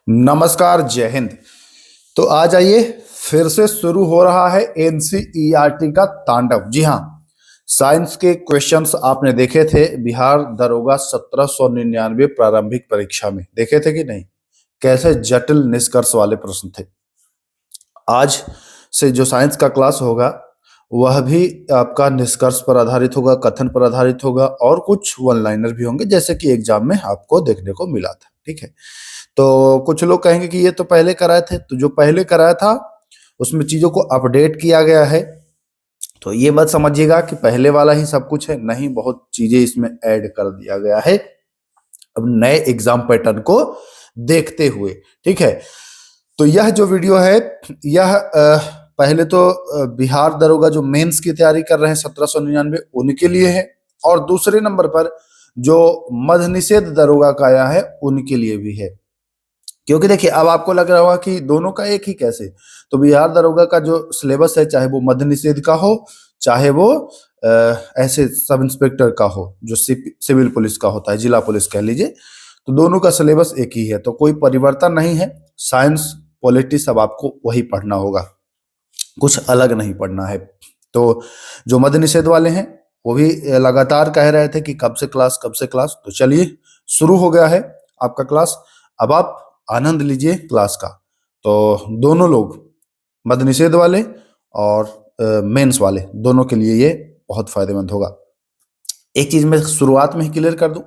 नमस्कार, जय हिंद। तो आ जाइए, फिर से शुरू हो रहा है एनसीईआरटी का तांडव। जी हाँ, साइंस के क्वेश्चंस आपने देखे थे बिहार दरोगा 1799 प्रारंभिक परीक्षा में, देखे थे कि नहीं? कैसे जटिल निष्कर्ष वाले प्रश्न थे। आज से जो साइंस का क्लास होगा वह भी आपका निष्कर्ष पर आधारित होगा, कथन पर आधारित होगा और कुछ वन लाइनर भी होंगे, जैसे कि एग्जाम में आपको देखने को मिला था। ठीक है, तो कुछ लोग कहेंगे कि ये तो पहले कराए थे, तो जो पहले कराया था उसमें चीजों को अपडेट किया गया है। तो ये मत समझिएगा कि पहले वाला ही सब कुछ है, नहीं, बहुत चीजें इसमें ऐड कर दिया गया है अब नए एग्जाम पैटर्न को देखते हुए। ठीक है, तो यह जो वीडियो है यह पहले तो बिहार दरोगा जो मेंस की तैयारी कर रहे हैं 1799 उनके लिए है, और दूसरे नंबर पर जो मद्य निषेध दरोगा का आया है उनके लिए भी है। क्योंकि देखिए, अब आपको लग रहा होगा कि दोनों का एक ही कैसे। तो बिहार दरोगा का जो सिलेबस है, चाहे वो मद्य निषेध का हो, चाहे वो ऐसे सब इंस्पेक्टर का हो जो सिविल पुलिस का होता है, जिला पुलिस कह लीजिए, तो दोनों का सिलेबस एक ही है, तो कोई परिवर्तन नहीं है। साइंस पॉलिटिक्स अब आपको वही पढ़ना होगा, कुछ अलग नहीं पढ़ना है। तो जो मद्य निषेध वाले हैं वो भी लगातार कह रहे थे कि कब से क्लास, कब से क्लास। तो चलिए, शुरू हो गया है आपका क्लास। अब आप आनंद लीजिए क्लास का। तो दोनों लोग, मद्य निषेध वाले और मेंस वाले, दोनों के लिए ये बहुत फायदेमंद होगा। एक चीज मैं शुरुआत में ही क्लियर कर दूं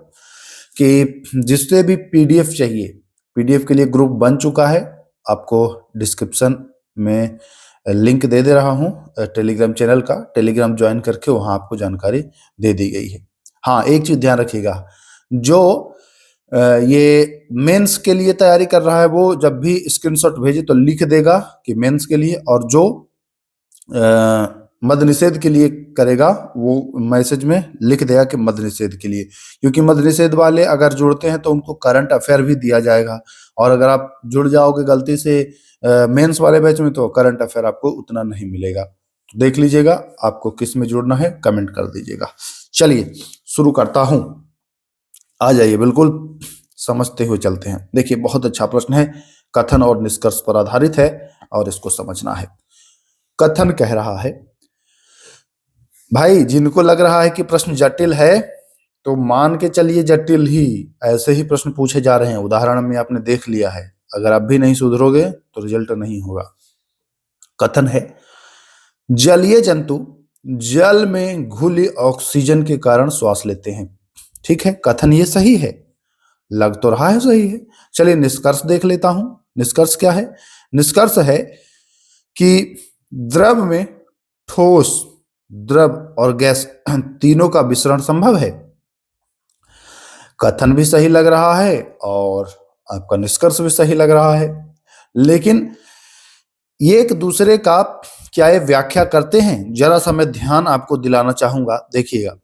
कि जिससे भी पीडीएफ चाहिए, पीडीएफ के लिए ग्रुप बन चुका है, आपको डिस्क्रिप्शन में लिंक दे दे रहा हूं टेलीग्राम चैनल का। टेलीग्राम ज्वाइन करके वहां आपको जानकारी दे दी गई है। हाँ, एक चीज ध्यान रखिएगा, जो ये मेंस के लिए तैयारी कर रहा है वो जब भी स्क्रीनशॉट भेजे तो लिख देगा कि मेंस के लिए, और जो मद्य निषेध के लिए करेगा वो मैसेज में लिख देगा कि मद्य निषेध के लिए। क्योंकि मद्य निषेध वाले अगर जुड़ते हैं तो उनको करंट अफेयर भी दिया जाएगा, और अगर आप जुड़ जाओगे गलती से मेंस वाले बैच में तो करंट अफेयर आपको उतना नहीं मिलेगा। तो देख लीजिएगा आपको किस में जुड़ना है, कमेंट कर दीजिएगा। चलिए शुरू करता हूं, आ जाइए, बिल्कुल समझते हुए चलते हैं। देखिए, बहुत अच्छा प्रश्न है, कथन और निष्कर्ष पर आधारित है और इसको समझना है। कथन कह रहा है, भाई जिनको लग रहा है कि प्रश्न जटिल है तो मान के चलिए जटिल ही, ऐसे ही प्रश्न पूछे जा रहे हैं। उदाहरण में आपने देख लिया है, अगर आप भी नहीं सुधरोगे तो रिजल्ट नहीं होगा। कथन है, जलीय जंतु जल में घुली ऑक्सीजन के कारण श्वास लेते हैं। ठीक है, कथन ये सही है, लग तो रहा है सही है। चलिए निष्कर्ष देख लेता हूं। निष्कर्ष क्या है? निष्कर्ष है कि द्रव में ठोस, द्रव और गैस तीनों का मिश्रण संभव है। कथन भी सही लग रहा है और आपका निष्कर्ष भी सही लग रहा है, लेकिन ये एक दूसरे का क्या ये व्याख्या करते हैं? जरा सा मैं ध्यान आपको दिलाना चाहूंगा, देखिएगा।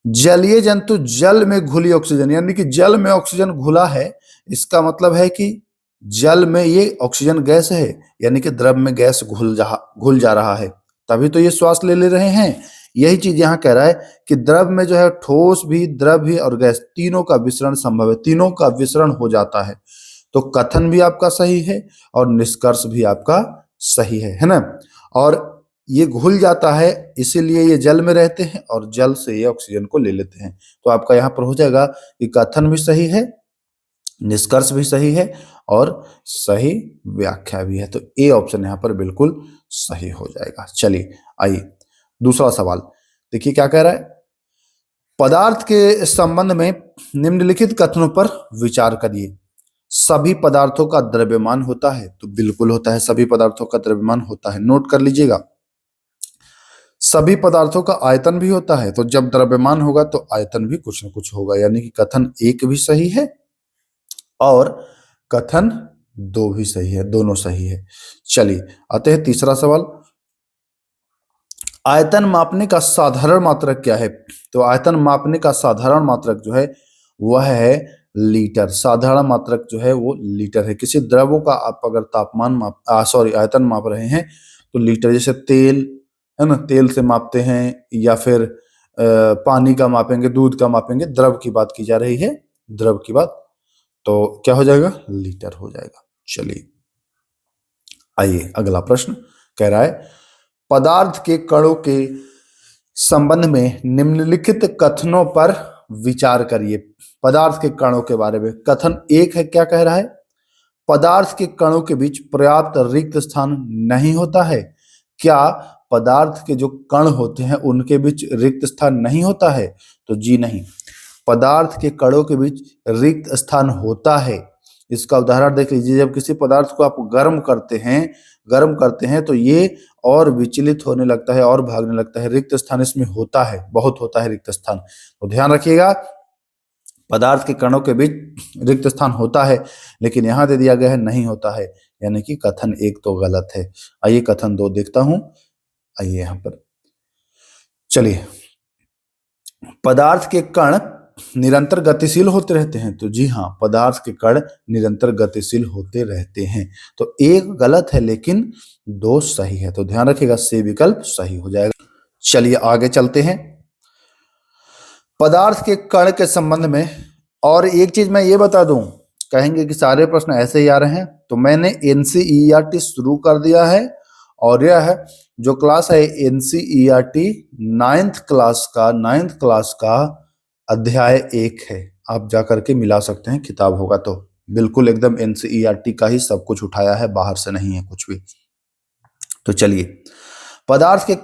जलीय जंतु जल में घुली ऑक्सीजन, यानी कि जल में ऑक्सीजन घुला है, इसका मतलब है कि जल में ये ऑक्सीजन गैस है, यानी कि द्रव में गैस घुल जा रहा है, तभी तो ये श्वास ले ले रहे हैं। यही चीज यहाँ कह रहा है कि द्रव में जो है ठोस भी, द्रव भी और गैस तीनों का विसरण संभव है, तीनों का विसरण हो जाता है। तो कथन भी आपका सही है और निष्कर्ष भी आपका सही है ना? और ये घुल जाता है, इसीलिए ये जल में रहते हैं और जल से ये ऑक्सीजन को ले लेते हैं। तो आपका यहाँ पर हो जाएगा कि कथन भी सही है, निष्कर्ष भी सही है और सही व्याख्या भी है। तो ए ऑप्शन यहाँ पर बिल्कुल सही हो जाएगा। चलिए आइए दूसरा सवाल देखिए क्या कह रहा है। पदार्थ के संबंध में निम्नलिखित कथनों पर विचार करिए। सभी पदार्थों का द्रव्यमान होता है, तो बिल्कुल होता है, सभी पदार्थों का द्रव्यमान होता है, नोट कर लीजिएगा। सभी पदार्थों का आयतन भी होता है, तो जब द्रव्यमान होगा तो आयतन भी कुछ न कुछ होगा, यानी कि कथन एक भी सही है और कथन दो भी सही है, दोनों सही है। चलिए आते हैं तीसरा सवाल। आयतन मापने का साधारण मात्रक क्या है? तो आयतन मापने का साधारण मात्रक जो है वह है लीटर। साधारण मात्रक जो है वो लीटर है। किसी द्रव्यों का आप अगर आयतन माप रहे हैं तो लीटर, जैसे तेल है ना, तेल से मापते हैं, या फिर पानी का मापेंगे, दूध का मापेंगे, द्रव की बात की जा रही है, द्रव की बात। तो क्या हो जाएगा, लीटर हो जाएगा। चलिए आइए अगला प्रश्न कह रहा है पदार्थ के कणों के संबंध में निम्नलिखित कथनों पर विचार करिए। पदार्थ के कणों के बारे में कथन एक है, क्या कह रहा है, पदार्थ के कणों के बीच पर्याप्त रिक्त स्थान नहीं होता है। क्या पदार्थ के जो कण होते हैं उनके बीच रिक्त स्थान नहीं होता है? तो जी नहीं, पदार्थ के कणों के बीच रिक्त स्थान होता है। इसका उदाहरण देख लीजिए, जब किसी पदार्थ को आप गर्म करते हैं तो ये और विचलित होने लगता है और भागने लगता है। रिक्त स्थान इसमें होता है, बहुत होता है रिक्त स्थान। तो ध्यान रखिएगा, पदार्थ के कणों के बीच रिक्त स्थान होता है, लेकिन यहां दे दिया गया है नहीं होता है, यानी कि कथन एक तो गलत है। आइए कथन दो देखता हूं। आइए यहां पर चलिए, पदार्थ के कण निरंतर गतिशील होते रहते हैं। तो जी हाँ, पदार्थ के कण निरंतर गतिशील होते रहते हैं। तो एक गलत है लेकिन दो सही है। तो ध्यान रखिएगा, से विकल्प सही हो जाएगा। चलिए आगे चलते हैं। पदार्थ के कण के संबंध में और एक चीज मैं ये बता दूं, कहेंगे कि सारे प्रश्न ऐसे ही आ रहे हैं, तो मैंने एनसीईआरटी शुरू कर दिया है और यह है जो क्लास है एनसीईआरटी 9th क्लास का अध्याय 1 है। आप जाकर के मिला सकते हैं, किताब होगा तो। बिल्कुल एकदम एनसीईआरटी का ही सब कुछ उठाया है, बाहर से नहीं है कुछ भी। तो चलिए, पदार्थ के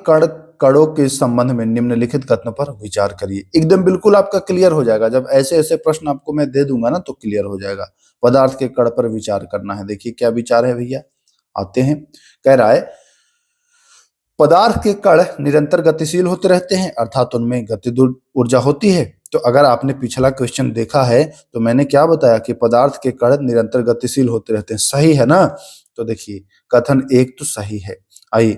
कणों के संबंध में निम्नलिखित कथनों पर विचार करिए। एकदम बिल्कुल आपका क्लियर हो जाएगा, जब ऐसे ऐसे प्रश्न आपको मैं दे दूंगा ना तो क्लियर हो जाएगा। पदार्थ के कण पर विचार करना है। देखिए क्या विचार है भैया, आते हैं। कह रहा है पदार्थ के कण निरंतर गतिशील होते रहते हैं, अर्थात उनमें गतिज ऊर्जा होती है। तो अगर आपने पिछला क्वेश्चन देखा है तो मैंने क्या बताया कि पदार्थ के कण निरंतर गतिशील होते रहते हैं, सही है ना। तो देखिए कथन एक तो सही है। आइए,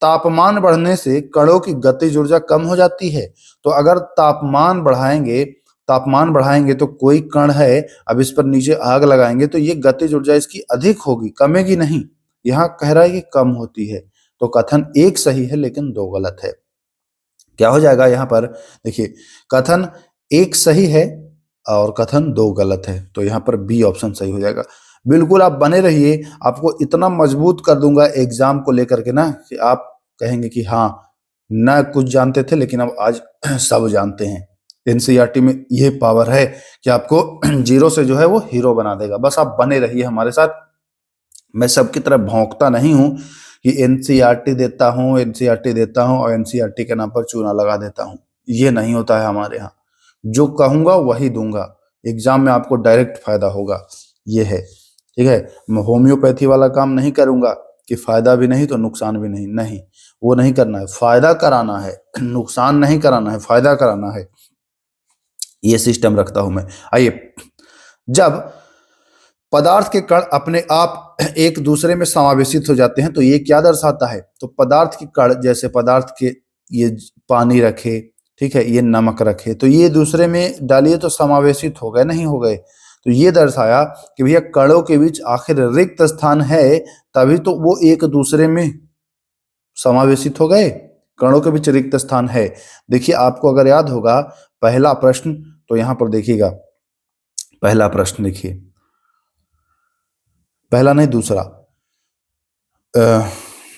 तापमान बढ़ने से कणों की गतिज ऊर्जा कम हो जाती है। तो अगर तापमान बढ़ाएंगे तो कोई कण है, अब इस पर नीचे आग लगाएंगे तो ये गतिज ऊर्जा इसकी अधिक होगी, कमेगी नहीं। यहाँ कह रहा है कि कम होती है। तो कथन एक सही है लेकिन दो गलत है। क्या हो जाएगा यहाँ पर, देखिए कथन एक सही है और कथन दो गलत है। तो यहाँ पर बी ऑप्शन सही हो जाएगा। बिल्कुल आप बने रहिए, आपको इतना मजबूत कर दूंगा एग्जाम को लेकर के ना कि आप कहेंगे कि हाँ, ना कुछ जानते थे लेकिन अब आज सब जानते हैं। एनसीईआरटी में ये पावर है कि आपको जीरो से जो है वो हीरो बना देगा। बस आप बने रहिए हमारे साथ। मैं सबकी तरह भौंकता नहीं हूँ कि एनसीईआरटी देता हूँ और एनसीईआरटी के नाम पर चूना लगा देता हूँ। ये नहीं होता है हमारे यहाँ। जो कहूंगा वही दूंगा, एग्जाम में आपको डायरेक्ट फायदा होगा, ये है। ठीक है, मैं होम्योपैथी वाला काम नहीं करूंगा कि फायदा भी नहीं तो नुकसान भी नहीं, नहीं वो नहीं करना है। फायदा कराना है, नुकसान नहीं कराना है, फायदा कराना है, ये सिस्टम रखता हूं मैं। आइए, जब पदार्थ के कण अपने आप एक दूसरे में समावेशित हो जाते हैं तो ये क्या दर्शाता है, तो पदार्थ के कण, जैसे पदार्थ के ये पानी रखे, ठीक है, ये नमक रखे, तो ये दूसरे में डालिए तो समावेशित हो गए, नहीं हो गए। तो ये दर्शाया कि भैया कणों के बीच आखिर रिक्त स्थान है, तभी तो वो एक दूसरे में समावेशित हो गए। कणों के बीच रिक्त स्थान है। देखिए आपको अगर याद होगा पहला प्रश्न, तो यहां पर देखिएगा, पहला प्रश्न देखिए, पहला नहीं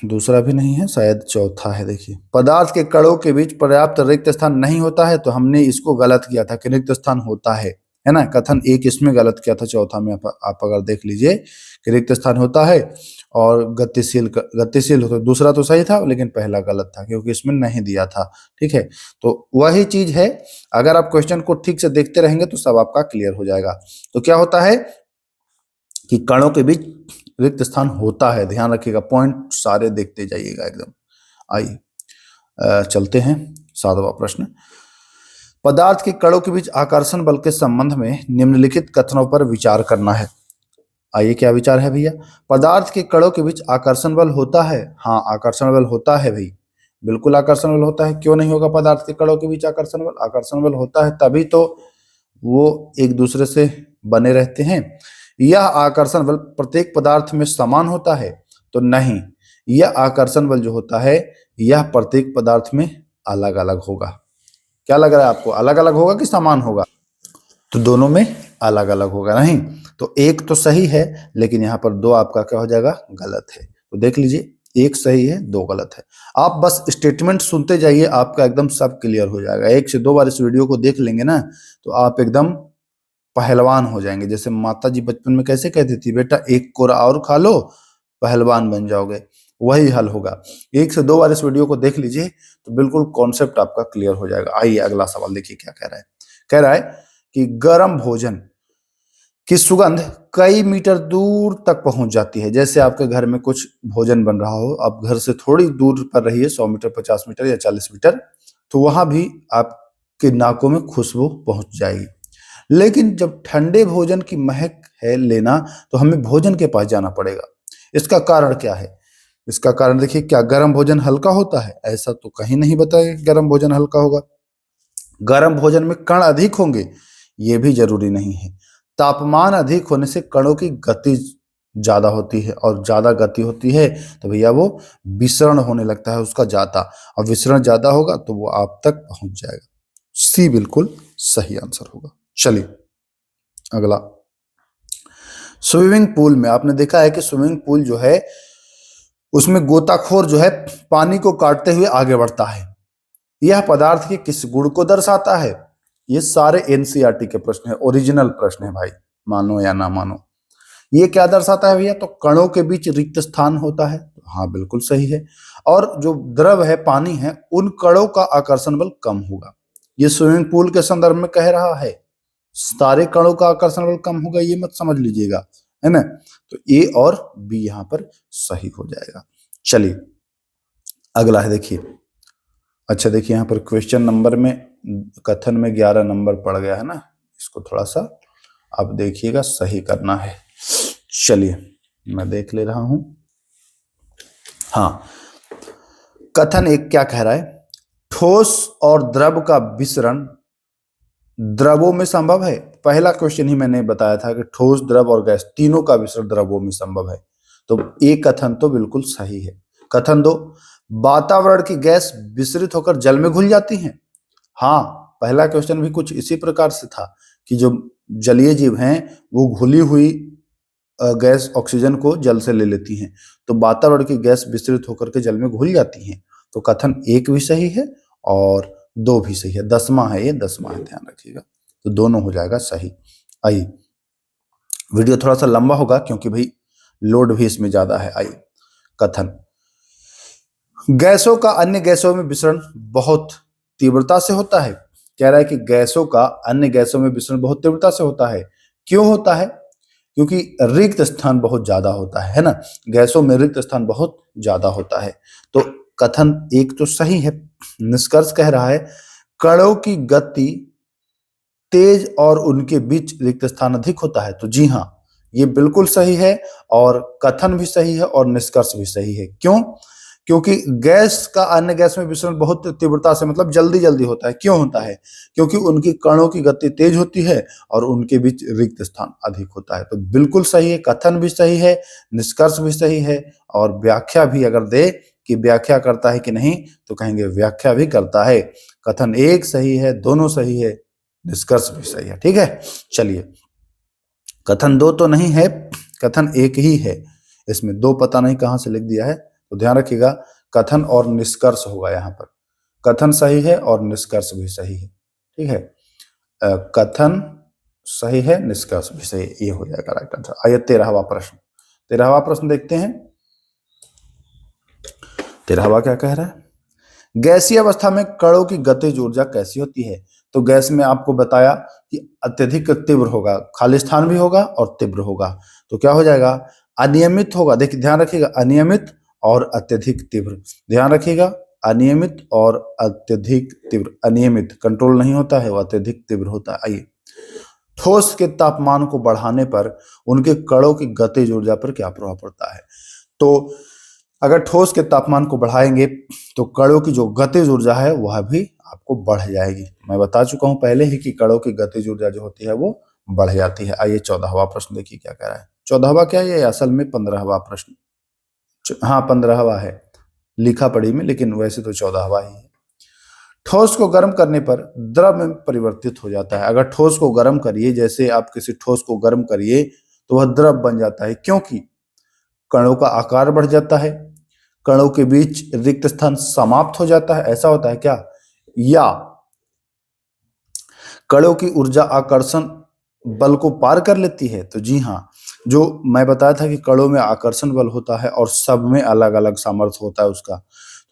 दूसरा भी नहीं है, शायद चौथा है। देखिए, पदार्थ के कणों के बीच पर्याप्त रिक्त स्थान नहीं होता है, तो हमने इसको गलत किया था कि रिक्त स्थान होता है ना। कथन एक इसमें गलत किया था, चौथा में आप अगर देख लीजिए कि रिक्त स्थान होता है और गतिशील होता है। दूसरा तो सही था लेकिन पहला गलत था क्योंकि इसमें नहीं दिया था। ठीक है, तो वही चीज है, अगर आप क्वेश्चन को ठीक से देखते रहेंगे तो सब आपका क्लियर हो जाएगा। तो क्या होता है कि कणों के बीच रिक्त स्थान होता है। ध्यान रखिएगा, पॉइंट सारे देखते जाइएगा एकदम। आइए चलते हैं 7वां प्रश्न। पदार्थ के कणों के बीच आकर्षण बल के संबंध में निम्नलिखित कथनों पर विचार करना है। आइए क्या विचार है भैया, पदार्थ के कणों के बीच आकर्षण बल होता है। हाँ, आकर्षण बल होता है भाई, बिल्कुल आकर्षण बल होता है। क्यों नहीं होगा पदार्थ के कणों के बीच आकर्षण बल? आकर्षण बल होता है तभी तो वो एक दूसरे से बने रहते हैं। यह आकर्षण बल प्रत्येक पदार्थ में समान होता है? तो नहीं, यह आकर्षण बल जो होता है यह प्रत्येक पदार्थ में अलग अलग होगा। क्या लग रहा है आपको, अलग अलग होगा कि समान होगा? तो दोनों में अलग अलग होगा नहीं, तो एक तो सही है लेकिन यहाँ पर दो आपका क्या हो जाएगा, गलत है। तो देख लीजिए, एक सही है दो गलत है। आप बस स्टेटमेंट सुनते जाइए, आपका एकदम सब क्लियर हो जाएगा। एक से दो बार इस वीडियो को देख लेंगे ना तो आप एकदम पहलवान हो जाएंगे। जैसे माता जी बचपन में कैसे कहती थी, बेटा एक कोरा और खा लो पहलवान बन जाओगे, वही हल होगा। एक से दो बार इस वीडियो को देख लीजिए तो बिल्कुल कॉन्सेप्ट आपका क्लियर हो जाएगा। आइए अगला सवाल देखिए क्या कह रहा है। कह रहा है कि गर्म भोजन की सुगंध कई मीटर दूर तक पहुंच जाती है। जैसे आपके घर में कुछ भोजन बन रहा हो, आप घर से थोड़ी दूर पर रहिए, 100 मीटर, 50 मीटर या 40 मीटर, तो वहां भी आपके नाकों में खुशबू पहुंच जाएगी। लेकिन जब ठंडे भोजन की महक है लेना तो हमें भोजन के पास जाना पड़ेगा। इसका कारण क्या है? इसका कारण देखिए, क्या गर्म भोजन हल्का होता है? ऐसा तो कहीं नहीं बताया गर्म भोजन हल्का होगा। गर्म भोजन में कण अधिक होंगे? ये भी जरूरी नहीं है। तापमान अधिक होने से कणों की गति ज्यादा होती है, और ज्यादा गति होती है तो भैया वो विसरण होने लगता है उसका ज्यादा, और विसरण ज्यादा होगा तो वो आप तक पहुंच जाएगा। सी बिल्कुल सही आंसर होगा। चलिए अगला, स्विमिंग पूल में आपने देखा है कि स्विमिंग पूल जो है उसमें गोताखोर जो है पानी को काटते हुए आगे बढ़ता है। यह पदार्थ के किस गुण को दर्शाता है? ये सारे एनसीईआरटी के प्रश्न है, ओरिजिनल प्रश्न है भाई, मानो या ना मानो। ये क्या दर्शाता है भैया? तो कणों के बीच रिक्त स्थान होता है। हाँ बिल्कुल सही है। और जो द्रव है, पानी है, उन कणों का आकर्षण बल कम होगा। ये स्विमिंग पूल के संदर्भ में कह रहा है। सारे कणों का आकर्षण बल कम होगा, ये मत समझ लीजिएगा, है ना। तो ए और बी यहां पर सही हो जाएगा। चलिए अगला है, देखिए। अच्छा देखिए, यहाँ पर क्वेश्चन नंबर में कथन में 11 नंबर पड़ गया है ना, इसको थोड़ा सा आप देखिएगा, सही करना है। चलिए मैं देख ले रहा हूं। हाँ, कथन एक क्या कह रहा है? ठोस और द्रव का विसरण द्रवों में संभव है। पहला क्वेश्चन ही मैंने बताया था कि ठोस, द्रव और गैस तीनों का विसरण द्रवों में संभव है। तो एक कथन तो बिल्कुल सही है। कथन दो, वातावरण की गैस विसरित होकर जल में घुल जाती हैं। हाँ, पहला क्वेश्चन भी कुछ इसी प्रकार से था कि जो जलीय जीव हैं वो घुली हुई गैस ऑक्सीजन को जल से ले लेती हैं, तो वातावरण की गैस विसरित होकर के जल में घुल जाती हैं। तो कथन एक भी सही है और दो भी सही है। 10वां है, ये 10वां है, ध्यान रखिएगा। तो दोनों हो जाएगा सही। आइए, वीडियो थोड़ा सा लंबा होगा क्योंकि भाई लोड भी इसमें ज्यादा है। आइए, कथन, गैसों का अन्य गैसों में विसरण बहुत तीव्रता से होता है। कह रहा है कि गैसों का अन्य गैसों में विसरण बहुत तीव्रता से होता है। क्यों होता है? क्योंकि रिक्त स्थान बहुत ज्यादा होता है ना, गैसों में रिक्त स्थान बहुत ज्यादा होता है। तो कथन एक तो सही है। निष्कर्ष कह रहा है कणों की गति तेज और उनके बीच रिक्त स्थान अधिक होता है। तो जी हाँ, ये बिल्कुल सही है, और कथन भी सही है और निष्कर्ष भी सही है। क्यों? क्योंकि गैस का अन्य गैस में विसरण बहुत तीव्रता से, मतलब जल्दी जल्दी होता है। क्यों होता है? क्योंकि उनकी कणों की गति तेज होती है और उनके बीच रिक्त स्थान अधिक होता है। तो बिल्कुल सही है, कथन भी सही है, निष्कर्ष भी सही है, और व्याख्या भी अगर दे कि व्याख्या करता है कि नहीं, तो कहेंगे व्याख्या भी करता है। कथन एक सही है, दोनों सही है, निष्कर्ष भी सही है। ठीक है, चलिए, कथन दो तो नहीं है, कथन एक ही है। इसमें दो पता नहीं कहां से लिख दिया है, तो ध्यान रखिएगा, कथन और निष्कर्ष होगा यहाँ पर। कथन सही है और निष्कर्ष भी सही है। ठीक है, कथन सही है, निष्कर्ष भी सही है, ये हो जाएगा राइट आंसर। आइए 13वां प्रश्न। 13वां प्रश्न देखते हैं। 13वां क्या कह रहा है? गैसीय अवस्था में कणों की गतिज ऊर्जा कैसी होती है? तो गैस में आपको बताया कि अत्यधिक तीव्र होगा, खाली स्थान भी होगा और तीव्र होगा। तो क्या हो जाएगा? अनियमित होगा। देखिए ध्यान रखिएगा, अनियमित और अत्यधिक तीव्र। ध्यान रखिएगा, अनियमित और अत्यधिक तीव्र। अनियमित कंट्रोल नहीं होता है, वो अत्यधिक तीव्र होता है। आइए, ठोस के तापमान को बढ़ाने पर उनके कणों की गतिज ऊर्जा पर क्या प्रभाव पड़ता है? तो अगर ठोस के तापमान को बढ़ाएंगे तो कणों की जो गतिज ऊर्जा है वह भी आपको बढ़ जाएगी। मैं बता चुका हूं पहले ही कि कणों की गतिज ऊर्जा जो होती है वो बढ़ जाती है। आइए 14वां प्रश्न देखिए क्या कह रहा है। 14वां क्या है? ये असल में 15वां प्रश्न, हाँ 15वां है लिखा पढ़ी में, लेकिन वैसे तो 14वां ही है। ठोस को गर्म करने पर द्रव में परिवर्तित हो जाता है। अगर ठोस को गर्म करिए, जैसे आप किसी ठोस को गर्म करिए तो वह द्रव बन जाता है, क्योंकि कणों का आकार बढ़ जाता है, कणों के बीच रिक्त स्थान समाप्त हो जाता है। ऐसा होता है क्या? या कणों की ऊर्जा आकर्षण बल को पार कर लेती है? तो जी हाँ, जो मैं बताया था कि कणों में आकर्षण बल होता है और सब में अलग अलग सामर्थ्य होता है उसका।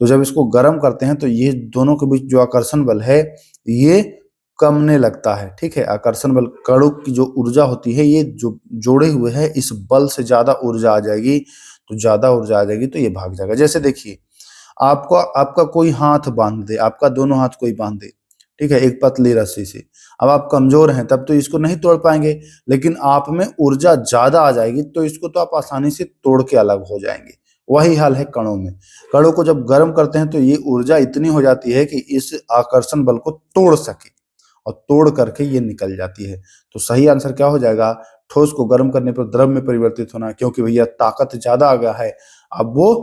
तो जब इसको गर्म करते हैं तो ये दोनों के बीच जो आकर्षण बल है ये कमने लगता है। ठीक है, आकर्षण बल, कणों की जो ऊर्जा होती है ये जो जोड़े हुए है, इस बल से ज्यादा ऊर्जा आ जाएगी, तो ज्यादा ऊर्जा आ जाएगी तो ये भाग जाएगा। जैसे देखिए, आपका आपका कोई हाथ बांध दे, आपका दोनों हाथ कोई बांध दे, ठीक है, एक पतली रस्सी से। अब आप कमजोर हैं तब तो इसको नहीं तोड़ पाएंगे, लेकिन आप में ऊर्जा ज्यादा आ जाएगी तो इसको तो आप आसानी से तोड़ के अलग हो जाएंगे। वही हाल है कणों में। कणों को जब गर्म करते हैं तो ये ऊर्जा इतनी हो जाती है कि इस आकर्षण बल को तोड़ सके, और तोड़ करके ये निकल जाती है। तो सही आंसर क्या हो जाएगा? ठोस को गर्म करने पर द्रव में परिवर्तित होना, क्योंकि भैया ताकत ज्यादा आ गया है, अब वो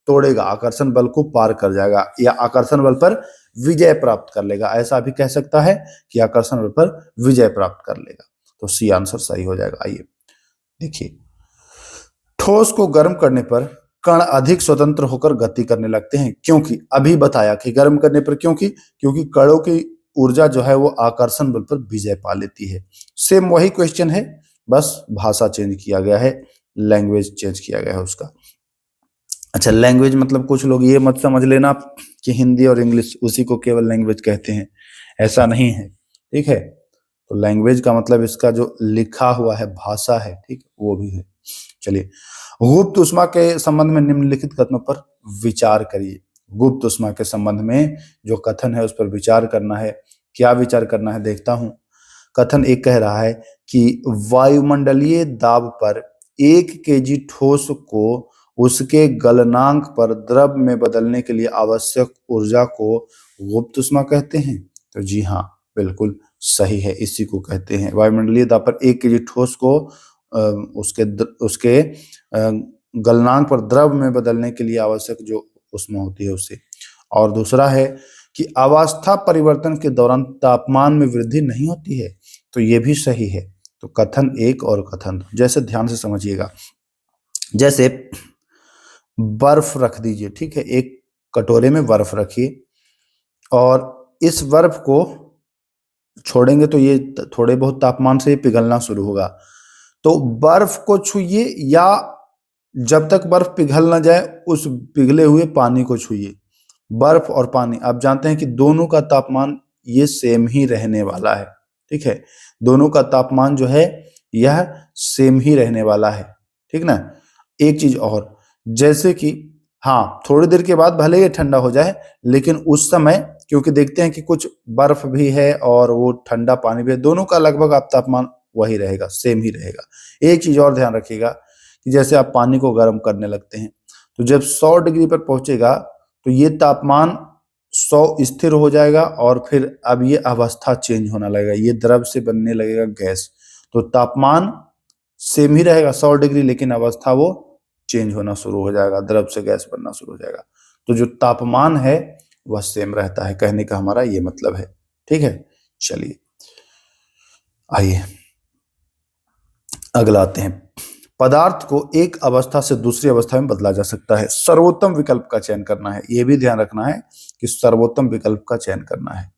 तोड़ेगा, आकर्षण बल को पार कर जाएगा, या आकर्षण बल पर विजय प्राप्त कर लेगा। ऐसा भी कह सकता है कि आकर्षण बल पर विजय प्राप्त कर लेगा। तो सी आंसर सही हो जाएगा। आइए देखिए, ठोस को गर्म करने पर कण अधिक स्वतंत्र होकर गति करने लगते हैं, क्योंकि अभी बताया कि गर्म करने पर, क्योंकि कणों की ऊर्जा जो है वो आकर्षण बल पर विजय पा लेती है। सेम वही क्वेश्चन है, बस भाषा चेंज किया गया है, लैंग्वेज चेंज किया गया है उसका। अच्छा, लैंग्वेज मतलब कुछ लोग ये मत समझ लेना कि हिंदी और इंग्लिश उसी को केवल लैंग्वेज कहते हैं, ऐसा नहीं है। ठीक है, तो लैंग्वेज का मतलब इसका जो लिखा हुआ है, भाषा है, ठीक, वो भी है। चलिए, गुप्त ऊष्मा के संबंध में निम्नलिखित कथनों पर विचार करिए। गुप्त ऊष्मा के संबंध में जो कथन है उस पर विचार करना है। क्या विचार करना है देखता हूं। कथन एक कह रहा है कि वायुमंडलीय दाब पर 1 kg ठोस को उसके गलनांक पर द्रव में बदलने के लिए आवश्यक ऊर्जा को गुप्त ऊष्मा कहते हैं। तो जी हाँ, बिल्कुल सही है, इसी को कहते हैं। वायुमंडलीय दाब पर 1 kg ठोस को उसके गलनांक पर द्रव में बदलने के लिए आवश्यक जो ऊष्मा होती है उसे। और दूसरा है कि अवस्था परिवर्तन के दौरान तापमान में वृद्धि नहीं होती है, तो ये भी सही है। तो कथन एक और कथन दो, जैसे ध्यान से समझिएगा। जैसे बर्फ रख दीजिए, ठीक है, एक कटोरे में बर्फ रखिए और इस बर्फ को छोड़ेंगे तो ये थोड़े बहुत तापमान से ये पिघलना शुरू होगा। तो बर्फ को छूइए, या जब तक बर्फ पिघल ना जाए उस पिघले हुए पानी को छूइए। बर्फ और पानी, आप जानते हैं कि दोनों का तापमान ये सेम ही रहने वाला है। ठीक है, दोनों का तापमान जो है यह सेम ही रहने वाला है। ठीक ना। एक चीज और, जैसे कि हाँ, थोड़ी देर के बाद भले ही ठंडा हो जाए, लेकिन उस समय क्योंकि देखते हैं कि कुछ बर्फ भी है और वो ठंडा पानी भी है, दोनों का लगभग आप तापमान वही रहेगा, सेम ही रहेगा। एक चीज और ध्यान रखिएगा कि जैसे आप पानी को गर्म करने लगते हैं तो जब 100 डिग्री पर पहुंचेगा तो ये तापमान 100 स्थिर हो जाएगा, और फिर अब ये अवस्था चेंज होने लगेगा, ये द्रव से बनने लगेगा गैस। तो तापमान सेम ही रहेगा 100 डिग्री, लेकिन अवस्था वो चेंज होना शुरू हो जाएगा, द्रव से गैस बनना शुरू हो जाएगा। तो जो तापमान है वह सेम रहता है, कहने का हमारा ये मतलब है। ठीक है, चलिए आइए अगला आते हैं। पदार्थ को एक अवस्था से दूसरी अवस्था में बदला जा सकता है, सर्वोत्तम विकल्प का चयन करना है। यह भी ध्यान रखना है कि सर्वोत्तम विकल्प का चयन करना है।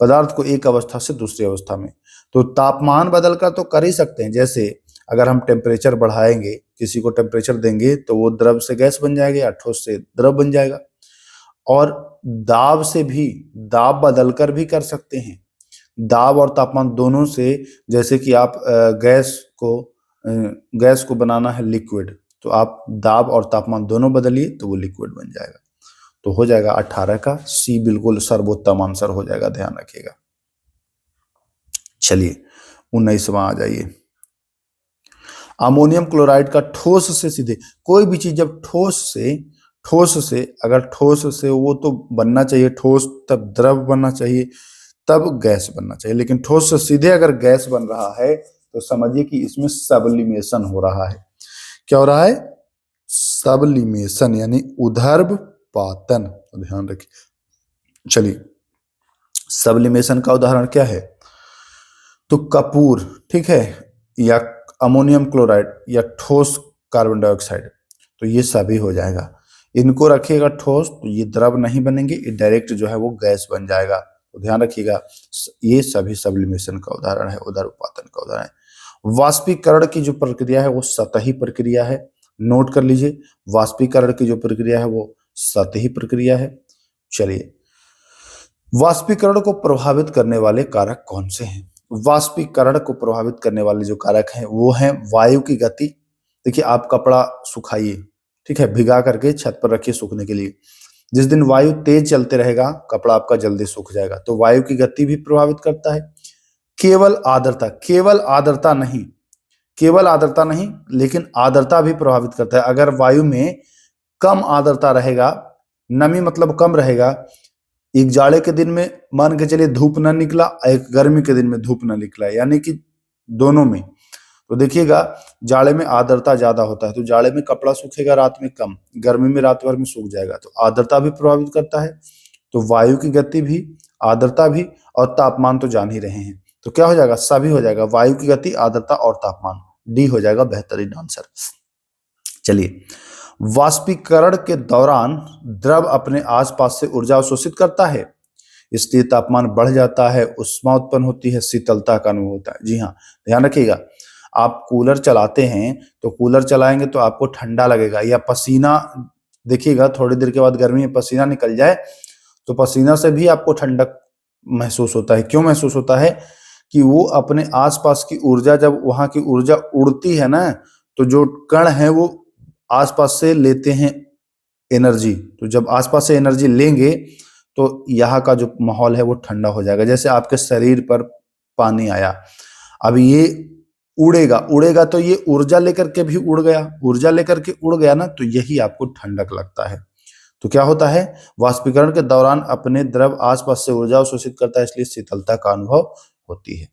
पदार्थ को एक अवस्था से दूसरी अवस्था में, तो तापमान बदलकर तो कर ही सकते हैं। जैसे अगर हम टेम्परेचर बढ़ाएंगे, किसी को टेम्परेचर देंगे तो वो द्रव से गैस बन जाएगा या ठोस से द्रव बन जाएगा। और दाब से भी, दाब बदलकर भी कर सकते हैं, दाब और तापमान दोनों से। जैसे कि आप गैस को बनाना है लिक्विड, तो आप दाब और तापमान दोनों बदलिए तो वो लिक्विड बन जाएगा। तो हो जाएगा 18 का सी, बिल्कुल सर्वोत्तम आंसर हो जाएगा, ध्यान रखिएगा। चलिए 19वां आ जाइए। अमोनियम क्लोराइड का ठोस से सीधे, कोई भी चीज जब अगर ठोस से वो तो बनना चाहिए ठोस, तब द्रव बनना चाहिए, तब गैस बनना चाहिए। लेकिन ठोस से सीधे अगर गैस बन रहा है तो समझिए कि इसमें सब्लिमेशन हो रहा है। क्या हो रहा है? सब्लिमेशन, यानी उधर्व पातन। ध्यान रखिए। चलिए सब्लिमेशन का उदाहरण क्या है? तो कपूर, ठीक है, या अमोनियम क्लोराइड या ठोस कार्बन डाइऑक्साइड, तो ये सभी हो जाएगा। इनको रखिएगा ठोस तो ये द्रव नहीं बनेंगे, ये डायरेक्ट जो है वो गैस बन जाएगा। तो ध्यान रखिएगा, ये सभी सब्लिमेशन का उदाहरण है, उदर उपापन का उदाहरण है। वाष्पीकरण की जो प्रक्रिया है वो सतही प्रक्रिया है। नोट कर लीजिए, वाष्पीकरण की जो प्रक्रिया है वो सतही प्रक्रिया है। चलिए, वाष्पीकरण को प्रभावित करने वाले कारक कौन से हैं? वाष्पीकरण को प्रभावित करने वाले जो कारक हैं वो हैं वायु की गति। देखिए, आप कपड़ा सुखाइए, ठीक है, भिगा करके छत पर रखिए सूखने के लिए। जिस दिन वायु तेज चलते रहेगा, कपड़ा आपका जल्दी सूख जाएगा। तो वायु की गति भी प्रभावित करता है। केवल आर्द्रता, केवल आर्द्रता नहीं, केवल आर्द्रता नहीं, लेकिन आर्द्रता भी प्रभावित करता है। अगर वायु में कम आर्द्रता रहेगा, नमी मतलब कम रहेगा, एक जाड़े के दिन में मान के चलिए धूप ना निकला, एक गर्मी के दिन में धूप ना निकला, यानी कि दोनों में, तो देखिएगा जाड़े में आर्द्रता ज्यादा होता है, तो जाड़े में कपड़ा सूखेगा, रात में कम, गर्मी में रात भर में सूख जाएगा। तो आर्द्रता भी प्रभावित करता है। तो वायु की गति भी, आर्द्रता भी, और तापमान तो जान ही रहे हैं। तो क्या हो जाएगा? सभी हो जाएगा, वायु की गति, आर्द्रता और तापमान। डी हो जाएगा बेहतरीन आंसर। चलिए, वाष्पीकरण के दौरान द्रव अपने आसपास से ऊर्जा अवशोषित करता है, इसलिए तापमान बढ़ जाता है, उष्मा उत्पन्न होती है, शीतलता का अनुभव होता है। जी हाँ, ध्यान रखिएगा, आप कूलर चलाते हैं तो कूलर चलाएंगे तो आपको ठंडा लगेगा, या पसीना, देखिएगा थोड़ी देर के बाद गर्मी में पसीना निकल जाए तो पसीना से भी आपको ठंडक महसूस होता है। क्यों महसूस होता है? कि वो अपने आसपास की ऊर्जा, जब वहां की ऊर्जा उड़ती है ना, तो जो कण है वो आसपास से लेते हैं एनर्जी। तो जब आसपास से एनर्जी लेंगे तो यहाँ का जो माहौल है वो ठंडा हो जाएगा। जैसे आपके शरीर पर पानी आया, अब ये उड़ेगा, उड़ेगा तो ये ऊर्जा लेकर के भी उड़ गया, ऊर्जा लेकर के उड़ गया ना, तो यही आपको ठंडक लगता है। तो क्या होता है? वाष्पीकरण के दौरान अपने द्रव आसपास से ऊर्जा अवशोषित करता है, इसलिए शीतलता का अनुभव होती है।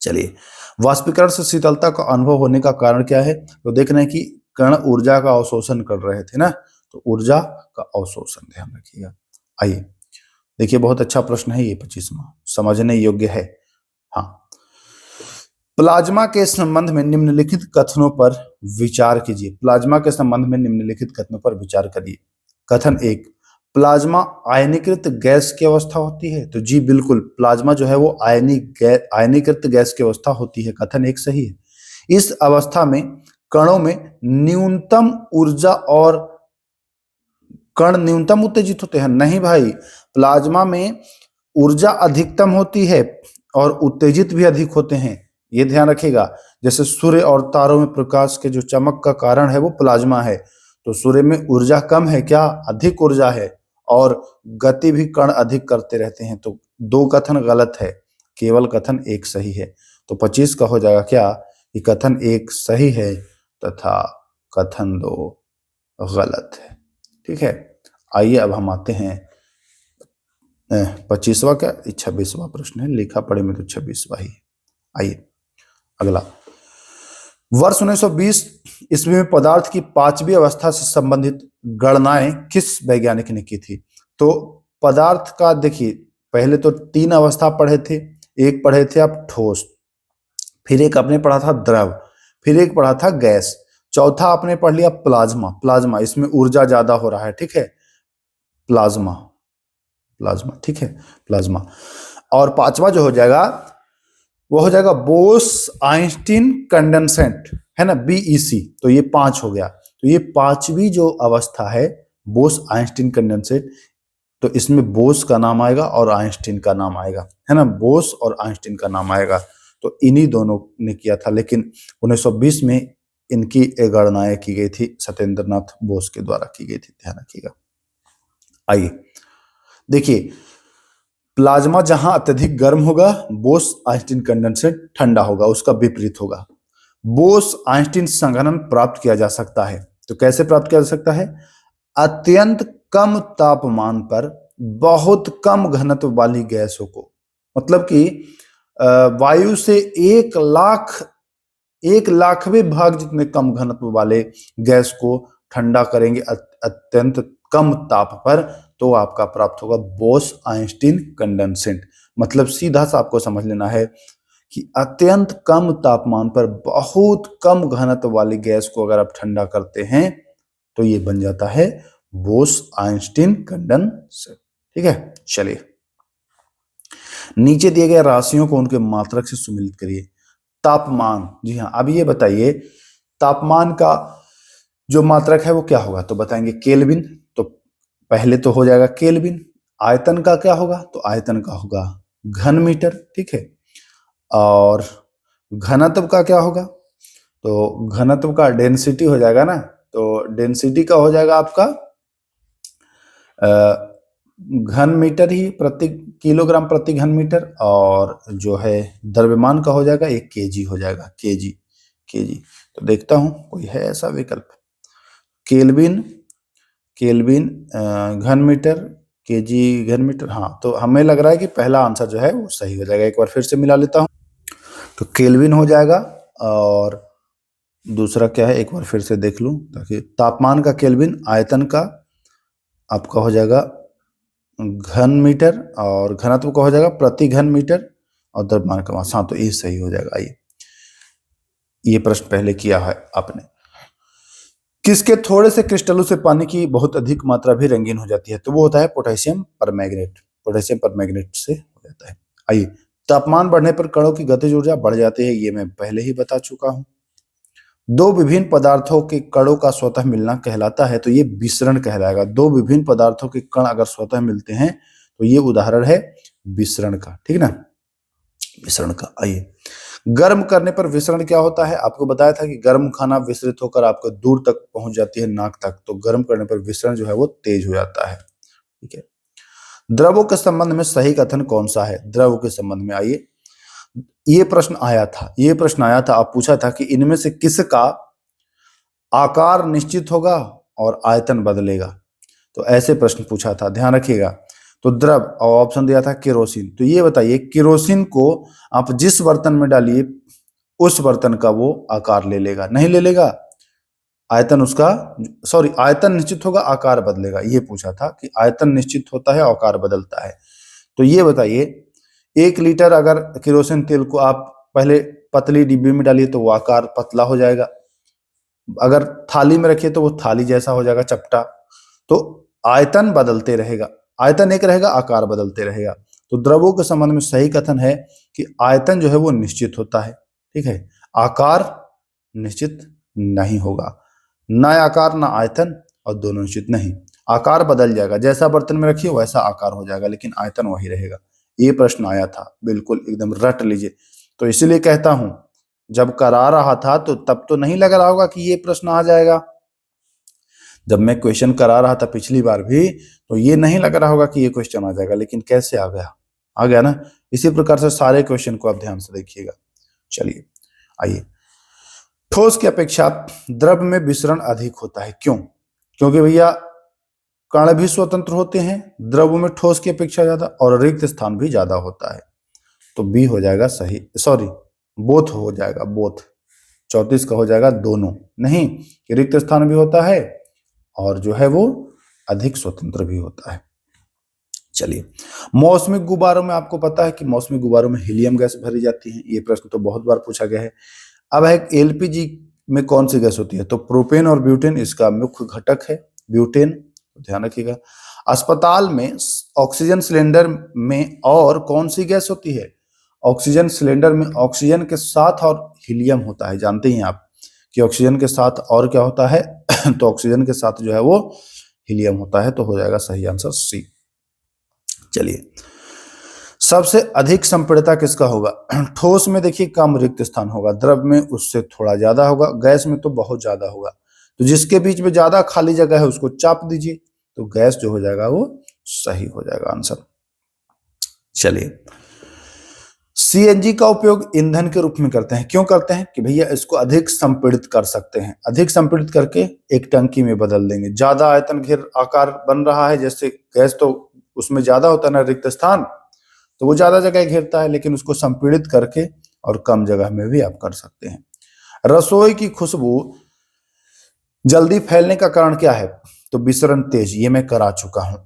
चलिए, वाष्पीकरण से शीतलता का अनुभव होने का कारण क्या है? तो देख रहे हैं कि कण ऊर्जा का अवशोषण कर रहे थे ना, तो ऊर्जा का अवशोषण, ध्यान रखिएगा। आइए देखिए, बहुत अच्छा प्रश्न है ये 25वां, समझने योग्य है। हाँ, प्लाज्मा के संबंध में निम्नलिखित कथनों पर विचार कीजिए। प्लाज्मा के संबंध में निम्नलिखित कथनों पर विचार करिए। कथन 1, प्लाज्मा आयनीकृत गैस की अवस्था होती है। तो जी बिल्कुल, प्लाज्मा जो है वो आयनीकृत गैस की अवस्था होती है। कथन 1 सही है। इस अवस्था में कणों में न्यूनतम ऊर्जा और कण न्यूनतम उत्तेजित होते हैं। नहीं भाई, प्लाज्मा में ऊर्जा अधिकतम होती है और उत्तेजित भी अधिक होते हैं, ये ध्यान रखिएगा। जैसे सूर्य और तारों में प्रकाश के जो चमक का कारण है वो प्लाज्मा है, तो सूर्य में ऊर्जा कम है क्या? अधिक ऊर्जा है, और गति भी कण अधिक करते रहते हैं। तो दो कथन गलत है, केवल कथन 1 सही है। तो 25 का हो जाएगा क्या? कि कथन 1 सही है तथा कथन 2 गलत है। ठीक है, आइए अब हम आते हैं 25वां का, 26वां प्रश्न है, लिखा पढ़े में तो 26वां ही। आइए अगला, वर्ष 1920 ईस्वी में पदार्थ की 5वीं अवस्था से संबंधित गणनाएं किस वैज्ञानिक ने की थी? तो पदार्थ का देखिए, पहले तो 3 अवस्था पढ़े थे। एक पढ़े थे आप ठोस, फिर एक आपने पढ़ा था द्रव, फिर एक पढ़ा था गैस, चौथा आपने पढ़ लिया प्लाज्मा। प्लाज्मा, इसमें ऊर्जा ज्यादा हो रहा है, ठीक है, प्लाज्मा, प्लाज्मा, ठीक है, प्लाज्मा। और 5वां जो हो जाएगा वो हो जाएगा बोस आइंस्टीन कंडेंसेट, है ना, बीईसी। तो ये 5 हो गया। तो ये 5वीं जो अवस्था है बोस आइंस्टीन कंडेंसेट, तो इसमें बोस का नाम आएगा और आइंस्टीन का नाम आएगा, है ना, बोस और आइंस्टीन का नाम आएगा। तो इन्हीं दोनों ने किया था, लेकिन 1920 में इनकी गणनाएं की गई थी, सत्येंद्रनाथ बोस के द्वारा की गई थी, ध्यान रखिएगा। आइए देखिए, प्लाज्मा जहां अत्यधिक गर्म होगा, बोस आइंस्टीन कंडेंसेट ठंडा होगा, उसका विपरीत होगा। बोस आइंस्टीन संघनन प्राप्त किया जा सकता है। तो कैसे प्राप्त किया जा सकता है? अत्यंत कम तापमान पर बहुत कम घनत्व वाली गैसों को, मतलब कि वायु से 1,00,000वें भाग जितने कम घनत्व वाले गैस को ठंडा करेंगे अत्यंत कम ताप पर, तो आपका प्राप्त होगा बोस आइंस्टीन कंडेंसेट। मतलब सीधा सा आपको समझ लेना है कि अत्यंत कम तापमान पर बहुत कम घनत्व वाली गैस को अगर आप ठंडा करते हैं तो ये बन जाता है बोस आइंस्टीन कंडेंसेट। ठीक है, चलिए नीचे दिए गए राशियों को उनके मात्रक से सुमेलित करिए। तापमान, जी हाँ, अब ये बताइए तापमान का जो मात्रक है वो क्या होगा, तो बताएंगे केल्विन। तो पहले तो हो जाएगा केल्विन। आयतन का क्या होगा, तो आयतन का होगा घन मीटर। ठीक है, और घनत्व का क्या होगा, तो घनत्व का डेंसिटी हो जाएगा ना, तो डेंसिटी का हो जाएगा आपका घन मीटर ही प्रति किलोग्राम प्रति घन मीटर, और जो है द्रव्यमान का हो जाएगा 1 केजी हो जाएगा, केजी। तो देखता हूं कोई है ऐसा विकल्प। केल्विन घन मीटर, केजी घन मीटर। हाँ, तो हमें लग रहा है कि पहला आंसर जो है वो सही हो जाएगा। एक बार फिर से मिला लेता हूं। तो केल्विन हो जाएगा, और दूसरा क्या है एक बार फिर से देख लूं ताकि तापमान का केल्विन, आयतन का आपका हो जाएगा घन मीटर, और घनत्व का हो जाएगा प्रति घन मीटर, और द्रव्यमान का मास। हाँ, तो ये सही हो जाएगा। आइए, ये प्रश्न पहले किया है आपने। किसके थोड़े से क्रिस्टलों से पानी की बहुत अधिक मात्रा भी रंगीन हो जाती है, तो वो होता है पोटेशियम परमैंगनेट। पोटेशियम परमैंगनेट से हो जाता है। आइए, तापमान बढ़ने पर कणों की गतिज ऊर्जा बढ़ जाती है, ये मैं पहले ही बता चुका हूं। दो विभिन्न पदार्थों के कणों का स्वतः मिलना कहलाता है, तो ये विसरण कहलाएगा। दो विभिन्न पदार्थों के कण अगर स्वतः मिलते हैं तो ये उदाहरण है विसरण का। ठीक ना, विसरण का। आइए, गर्म करने पर विसरण क्या होता है, आपको बताया था कि गर्म खाना विसरित होकर आपको दूर तक पहुंच जाती है, नाक तक। तो गर्म करने पर विसरण जो है वो तेज हो जाता है। ठीक है, द्रवों के संबंध में सही कथन कौन सा है, द्रव के संबंध में। आइए, ये प्रश्न आया था, आप पूछा था कि इनमें से किसका आकार निश्चित होगा और आयतन बदलेगा, तो ऐसे प्रश्न पूछा था, ध्यान रखिएगा। तो द्रव, और ऑप्शन दिया था केरोसिन। तो ये बताइए केरोसिन को आप जिस बर्तन में डालिए उस बर्तन का वो आकार ले लेगा, नहीं ले लेगा, आयतन उसका, सॉरी, आयतन निश्चित होगा आकार बदलेगा। ये पूछा था कि आयतन निश्चित होता है आकार बदलता है। तो ये बताइए 1 लीटर अगर केरोसिन तेल को आप पहले पतली डिब्बी में डालिए तो वो आकार पतला हो जाएगा, अगर थाली में रखिए तो वो थाली जैसा हो जाएगा, चपटा। तो आयतन बदलते रहेगा, आयतन एक रहेगा, आकार बदलते रहेगा। तो द्रवों के संबंध में सही कथन है कि आयतन जो है वो निश्चित होता है। ठीक है, आकार निश्चित नहीं होगा, ना आकार ना आयतन, और दोनों निश्चित नहीं। आकार बदल जाएगा, जैसा बर्तन में रखिए वैसा आकार हो जाएगा, लेकिन आयतन वही रहेगा। ये प्रश्न आया था, बिल्कुल एकदम रट लीजिए। तो इसीलिए कहता हूं जब करा रहा था तो तब तो नहीं लग रहा होगा कि ये प्रश्न आ जाएगा। जब मैं क्वेश्चन करा रहा था पिछली बार भी तो ये नहीं लग रहा होगा कि ये क्वेश्चन आ जाएगा, लेकिन कैसे आ गया ना। इसी प्रकार से सारे क्वेश्चन को आप ध्यान से देखिएगा। चलिए, आइए, ठोस की अपेक्षा द्रव में विसरण अधिक होता है, क्यों? क्योंकि भैया कण भी स्वतंत्र होते हैं द्रव में ठोस की अपेक्षा ज्यादा, और रिक्त स्थान भी ज्यादा होता है। तो बी हो जाएगा सही, सॉरी बोथ हो जाएगा, बोथ 34 का हो जाएगा दोनों, नहीं कि रिक्त स्थान भी होता है और जो है वो अधिक स्वतंत्र भी होता है। चलिए, मौसमी गुब्बारों में आपको पता है कि मौसमी गुब्बारों में हीलियम गैस भरी जाती है, ये प्रश्न तो बहुत बार पूछा गया है। अब है एलपीजी में कौन सी गैस होती है, तो प्रोपेन और ब्यूटेन इसका मुख्य घटक है, ब्यूटेन, तो ध्यान रखिएगा। अस्पताल में ऑक्सीजन सिलेंडर में और कौन सी गैस होती है, ऑक्सीजन सिलेंडर में ऑक्सीजन के साथ और हीलियम होता है, जानते हैं आप कि ऑक्सीजन के साथ और क्या होता है तो ऑक्सीजन के साथ जो है वो हीलियम होता है, तो हो जाएगा सही आंसर सी। चलिए, सबसे अधिक संपीड़ितता किसका होगा, ठोस में देखिए कम रिक्त स्थान होगा, द्रव में उससे थोड़ा ज्यादा होगा, गैस में तो बहुत ज्यादा होगा। तो जिसके बीच में ज्यादा खाली जगह है उसको चाप दीजिए, तो गैस जो हो जाएगा वो सही हो जाएगा आंसर। चलिए, सीएनजी का उपयोग ईंधन के रूप में करते हैं, क्यों करते हैं कि भैया इसको अधिक संपीड़ित कर सकते हैं, अधिक संपीड़ित करके एक टंकी में बदल देंगे। ज्यादा आयतन घेर आकार बन रहा है, जैसे गैस तो उसमें ज्यादा होता है ना रिक्त स्थान, तो वो ज्यादा जगह घेरता है, लेकिन उसको संपीड़ित करके और कम जगह में भी आप कर सकते हैं। रसोई की खुशबू जल्दी फैलने का कारण क्या है, तो विसरण तेज, ये मैं करा चुका हूं।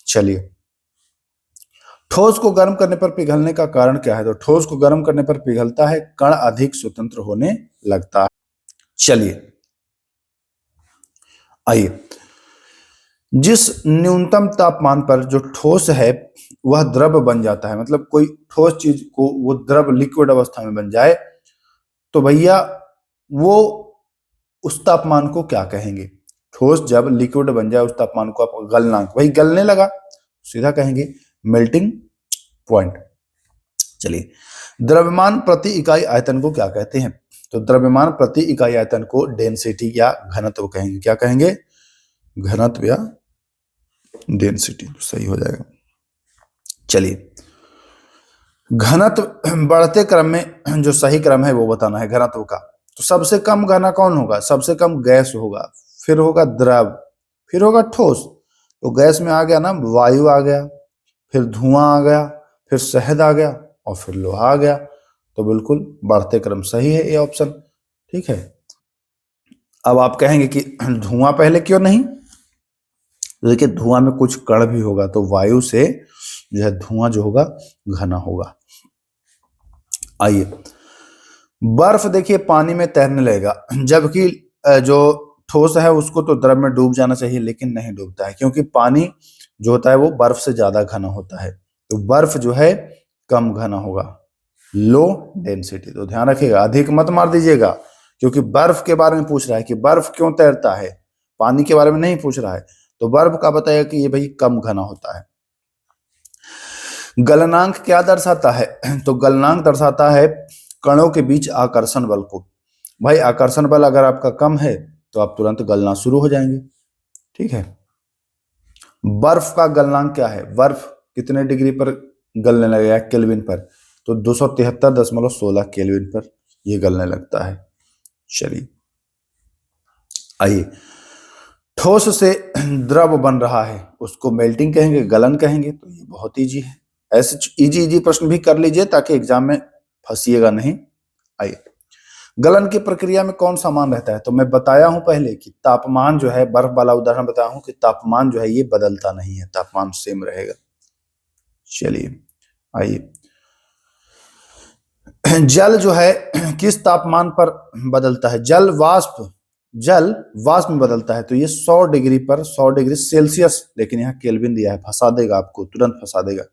चलिए, ठोस को गर्म करने पर पिघलने का कारण क्या है? तो ठोस को गर्म करने पर पिघलता है, कण अधिक स्वतंत्र होने लगता है। चलिए आइए, जिस न्यूनतम तापमान पर जो ठोस है वह द्रव बन जाता है, मतलब कोई ठोस चीज को वो द्रव लिक्विड अवस्था में बन जाए, तो भैया वो उस तापमान को क्या कहेंगे? ठोस जब लिक्विड बन जाए उस तापमान को आप गलनांक, वही गलने लगा, सीधा कहेंगे मेल्टिंग पॉइंट। चलिए, द्रव्यमान प्रति इकाई आयतन को क्या कहते हैं? तो द्रव्यमान प्रति इकाई आयतन को डेंसिटी या घनत्व कहेंगे। क्या कहेंगे? घनत्व या डेंसिटी, तो सही हो जाएगा। चलिए, घनत्व बढ़ते क्रम में जो सही क्रम है वो बताना है घनत्व का। तो सबसे कम घना कौन होगा? सबसे कम गैस होगा, फिर होगा द्रव, फिर होगा ठोस। तो गैस में आ गया ना वायु आ गया, फिर धुआं आ गया, फिर शहद आ गया और फिर लोहा आ गया। तो बिल्कुल बढ़ते क्रम सही है ये ऑप्शन, ठीक है। अब आप कहेंगे कि धुआं पहले क्यों नहीं? तो देखिए, धुआं में कुछ कण भी होगा, तो वायु से जो है धुआं जो होगा घना होगा। आइए, बर्फ देखिए पानी में तैरने लगेगा, जबकि जो ठोस है उसको तो द्रव में डूब जाना चाहिए, लेकिन नहीं डूबता है, क्योंकि पानी जो होता है वो बर्फ से ज्यादा घना होता है। तो बर्फ जो है कम घना होगा, लो डेंसिटी। तो ध्यान रखिएगा, अधिक मत मार दीजिएगा, क्योंकि बर्फ के बारे में पूछ रहा है कि बर्फ क्यों तैरता है, पानी के बारे में नहीं पूछ रहा है। तो बर्फ का बताएगा कि ये भाई कम घना होता है। गलनांक क्या दर्शाता है? तो गलनांक दर्शाता है कणों के बीच आकर्षण बल को। भाई आकर्षण बल अगर आपका कम है तो आप तुरंत गलना शुरू हो जाएंगे, ठीक है। बर्फ का गलनांक क्या है? बर्फ कितने डिग्री पर गलने लगेगा? केल्विन पर। तो 273.16 केल्विन पर ये गलने लगता है। चलिए आइए, ठोस से द्रव बन रहा है उसको मेल्टिंग कहेंगे, गलन कहेंगे। तो ये बहुत इजी है, ऐसे इजी प्रश्न भी कर लीजिए ताकि एग्जाम में फंसिएगा नहीं। आइए, गलन की प्रक्रिया में कौन सा मान रहता है? तो मैं बताया हूं पहले कि तापमान जो है, बर्फ वाला उदाहरण बताया हूं कि तापमान जो है ये बदलता नहीं है, तापमान सेम रहेगा। चलिए आइए, जल जो है किस तापमान पर बदलता है? जल वाष्प में बदलता है। तो ये 100 डिग्री पर, 100 डिग्री सेल्सियस, लेकिन यहाँ केल्विन दिया है, फंसा देगा आपको, तुरंत फंसा देगा।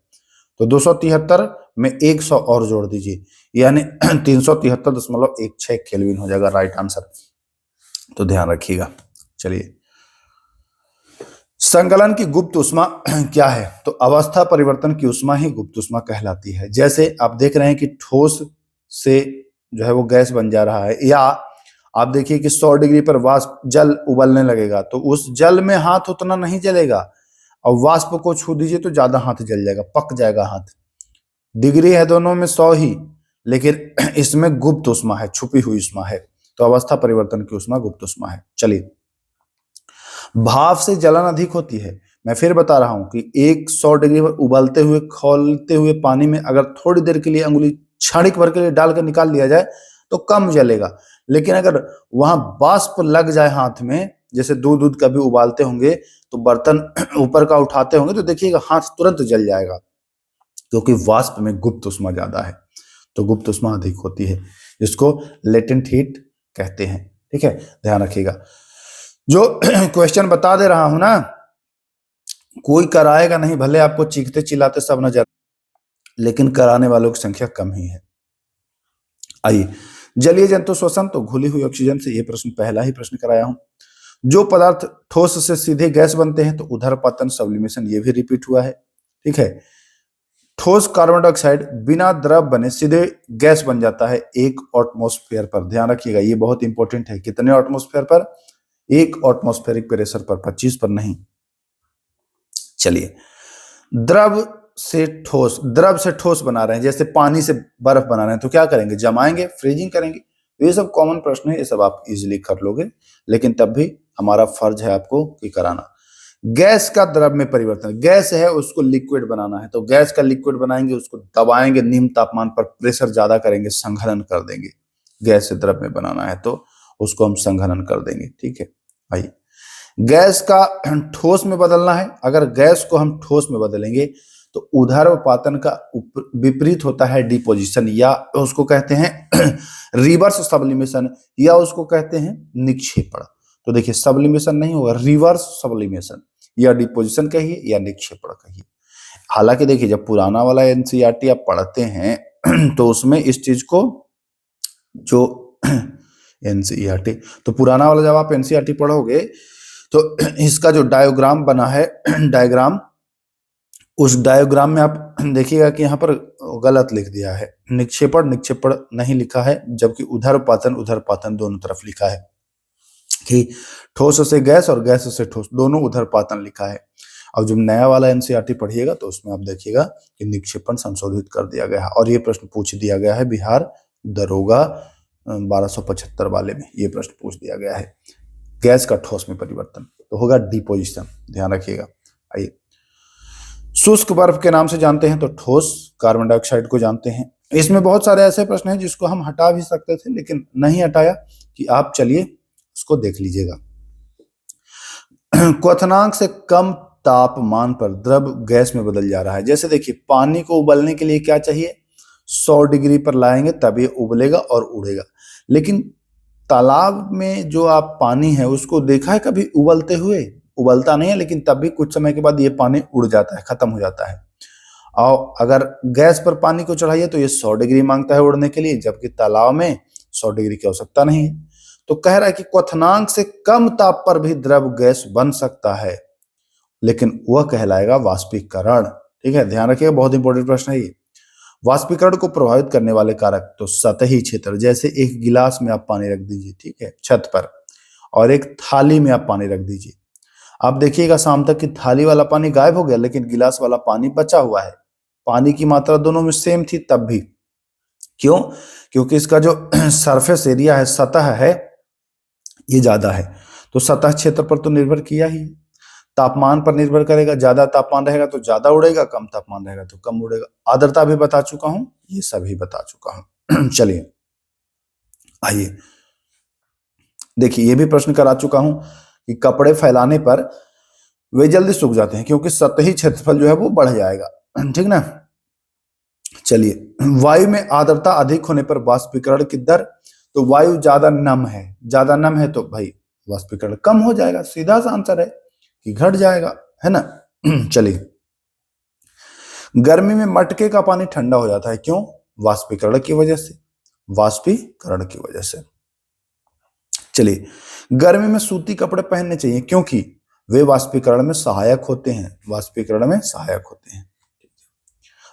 तो 273 में 100 और जोड़ दीजिए, यानी 373.16 केल्विन हो जाएगा राइट आंसर। तो ध्यान रखिएगा। चलिए, संकलन की गुप्त ऊष्मा क्या है? तो अवस्था परिवर्तन की ऊष्मा ही गुप्त ऊष्मा कहलाती है। जैसे आप देख रहे हैं कि ठोस से जो है वो गैस बन जा रहा है, या आप देखिए कि 100 डिग्री पर वाष्प जल उबलने लगेगा, तो उस जल में हाथ उतना नहीं जलेगा, और वाष्प को छू दीजिए तो ज्यादा हाथ जल जाएगा, पक जाएगा हाथ। डिग्री है दोनों में 100 ही, लेकिन इसमें गुप्त ऊष्मा है, छुपी हुई ऊष्मा है। तो अवस्था परिवर्तन की ऊष्मा गुप्त ऊष्मा है। चलिए, भाप से जलन अधिक होती है। मैं फिर बता रहा हूं कि 100 डिग्री पर उबलते हुए खौलते हुए पानी में अगर थोड़ी देर के लिए अंगुली क्षणिक भर के लिए डालकर निकाल लिया जाए तो कम जलेगा, लेकिन अगर वहां वाष्प लग जाए हाथ में, जैसे दूध कभी उबालते होंगे तो बर्तन ऊपर का उठाते होंगे तो देखिएगा हाथ तुरंत जल जाएगा, क्योंकि वाष्प में गुप्त ऊष्मा ज्यादा है। तो गुप्त ऊष्मा अधिक होती है, जिसको लेटेंट हीट कहते हैं, ठीक है। ध्यान रखिएगा, जो क्वेश्चन बता दे रहा हूं ना, कोई कराएगा नहीं, भले आपको चीखते चिल्लाते सब नजर, लेकिन कराने वालों की संख्या कम ही है। आइए, जलीय जंतु श्वसन, तो घुली हुई ऑक्सीजन से, ये प्रश्न पहला ही प्रश्न कराया हूं। जो पदार्थ ठोस से सीधे गैस बनते हैं, तो उदरपतन, सब्लिमेशन, ये भी रिपीट हुआ है, ठीक है। ठोस कार्बन डाइऑक्साइड बिना द्रव बने सीधे गैस बन जाता है 1 एटमॉस्फेयर पर। ध्यान रखिएगा, ये बहुत इंपॉर्टेंट है। कितने एटमॉस्फेयर पर? 1 एटमॉस्फेरिक प्रेशर पर, 25 पर नहीं। चलिए, द्रव से ठोस बना रहे हैं, जैसे पानी से बर्फ बना रहे हैं, तो क्या करेंगे? जमाएंगे, फ्रीजिंग करेंगे। तो ये सब कॉमन प्रश्न है, ये सब आप इजीली कर लोगे, लेकिन तब भी हमारा फर्ज है आपको ये कराना। गैस का द्रव में परिवर्तन, गैस है उसको लिक्विड बनाना है, तो गैस का लिक्विड बनाएंगे, उसको दबाएंगे निम्न तापमान पर, प्रेशर ज्यादा करेंगे, संघनन कर देंगे। गैस से द्रव में बनाना है तो उसको हम संघनन कर देंगे, ठीक है। आइए, गैस का ठोस में बदलना है। अगर गैस को हम ठोस में बदलेंगे तो ऊर्ध्वपातन का विपरीत होता है डिपोजिशन, या उसको कहते हैं रिवर्स सब्लिमेशन, या उसको कहते हैं निक्षेपण। तो देखिए सब्लिमेशन नहीं होगा, रिवर्स सब्लिमेशन, या डिपोजिशन कहिए या निक्षेपण कहिए। हालांकि देखिए जब पुराना वाला एनसीईआरटी आप पढ़ते हैं तो उसमें इस चीज को जो एनसीईआरटी, तो पुराना वाला जब आप एनसीईआरटी पढ़ोगे तो इसका जो डायग्राम बना है डायग्राम, उस डायग्राम में आप देखिएगा कि यहाँ पर गलत लिख दिया है, निक्षेपण निक्षेपण नहीं लिखा है, जबकि उधर्पातन दोनों तरफ लिखा है कि ठोस से गैस और गैस से ठोस दोनों उधर्पातन लिखा है। अब जब नया वाला एनसीईआरटी पढ़िएगा तो उसमें आप देखिएगा कि निक्षेपण संशोधित कर दिया गया है, और ये प्रश्न पूछ दिया गया है बिहार दरोगा 1275 वाले में, ये प्रश्न पूछ दिया गया है। गैस का ठोस में परिवर्तन तो होगा डिपोजिशन, ध्यान रखिएगा। आइए शुष्क बर्फ के नाम से जानते हैं तो ठोस कार्बन डाइऑक्साइड को जानते हैं। इसमें बहुत सारे ऐसे प्रश्न हैं जिसको हम हटा भी सकते थे लेकिन नहीं हटाया, कि आप चलिए उसको देख लीजिएगा। क्वथनांक से कम तापमान पर द्रव गैस में बदल जा रहा है। जैसे देखिए पानी को उबलने के लिए क्या चाहिए, 100 डिग्री पर लाएंगे तब ये उबलेगा और उड़ेगा। लेकिन तालाब में जो आप पानी है उसको देखा है कभी उबलते हुए? उबलता नहीं है, लेकिन तब भी कुछ समय के बाद ये पानी उड़ जाता है, खत्म हो जाता है। और अगर गैस पर पानी को चढ़ाइए तो ये 100 डिग्री मांगता है उड़ने के लिए, जबकि तालाब में 100 डिग्री की आवश्यकता नहीं है। तो कह रहा है कि क्वथनांक से कम ताप पर भी द्रव गैस बन सकता है, लेकिन वह कहलाएगा वाष्पीकरण। ठीक है, ध्यान रखिएगा, बहुत इंपॉर्टेंट प्रश्न है ये। वाष्पीकरण को प्रभावित करने वाले कारक तो सतही क्षेत्र, जैसे एक गिलास में आप पानी रख दीजिए, ठीक है, छत पर, और एक थाली में आप पानी रख दीजिए। आप देखिएगा शाम तक कि थाली वाला पानी गायब हो गया लेकिन गिलास वाला पानी बचा हुआ है। पानी की मात्रा दोनों में सेम थी तब भी। क्यों? क्योंकि इसका जो सरफेस एरिया है, सतह है, ये ज्यादा है। तो सतह क्षेत्र पर तो निर्भर किया ही, तापमान पर निर्भर करेगा। ज्यादा तापमान रहेगा तो ज्यादा उड़ेगा, कम तापमान रहेगा तो कम उड़ेगा। आर्द्रता भी बता चुका हूं, ये सभी बता चुका हूं। चलिए आइए देखिए, ये भी प्रश्न करा चुका हूं कि कपड़े फैलाने पर वे जल्दी सूख जाते हैं क्योंकि सतही क्षेत्रफल जो है वो बढ़ जाएगा, ठीक ना। चलिए, वायु में आर्द्रता अधिक होने पर वाष्पीकरण की दर, तो वायु ज्यादा नम है, ज्यादा नम है तो भाई वाष्पीकरण कम हो जाएगा, सीधा सा आंसर है कि घट जाएगा, है ना। चलिए, गर्मी में मटके का पानी ठंडा हो जाता है, क्यों? वाष्पीकरण की वजह से, वाष्पीकरण की वजह से। चलिए, गर्मी में सूती कपड़े पहनने चाहिए क्योंकि वे वाष्पीकरण में सहायक होते हैं, वाष्पीकरण में सहायक होते हैं।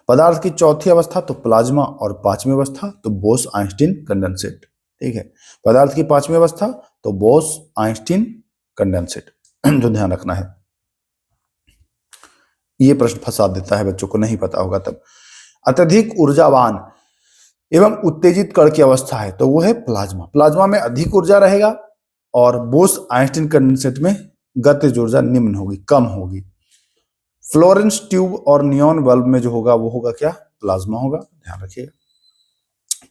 पदार्थ की चौथी अवस्था तो प्लाज्मा, और पांचवी अवस्था तो बोस आइंस्टीन कंडेंसेट। ठीक है, पदार्थ की पांचवी अवस्था तो बोस आइंस्टीन कंडेंसेट, जो ध्यान रखना है। ये प्रश्न फंसा देता है बच्चों को, नहीं पता होगा तब। अत्यधिक ऊर्जावान एवं उत्तेजित कण की अवस्था है तो वो है प्लाज्मा। प्लाज्मा में अधिक ऊर्जा रहेगा और बोस आइंस्टीन कंडेंसेट में गतिज ऊर्जा निम्न होगी, कम होगी। फ्लोरेंस ट्यूब और नियॉन बल्ब में जो होगा वो होगा क्या? प्लाज्मा होगा, ध्यान रखिएगा।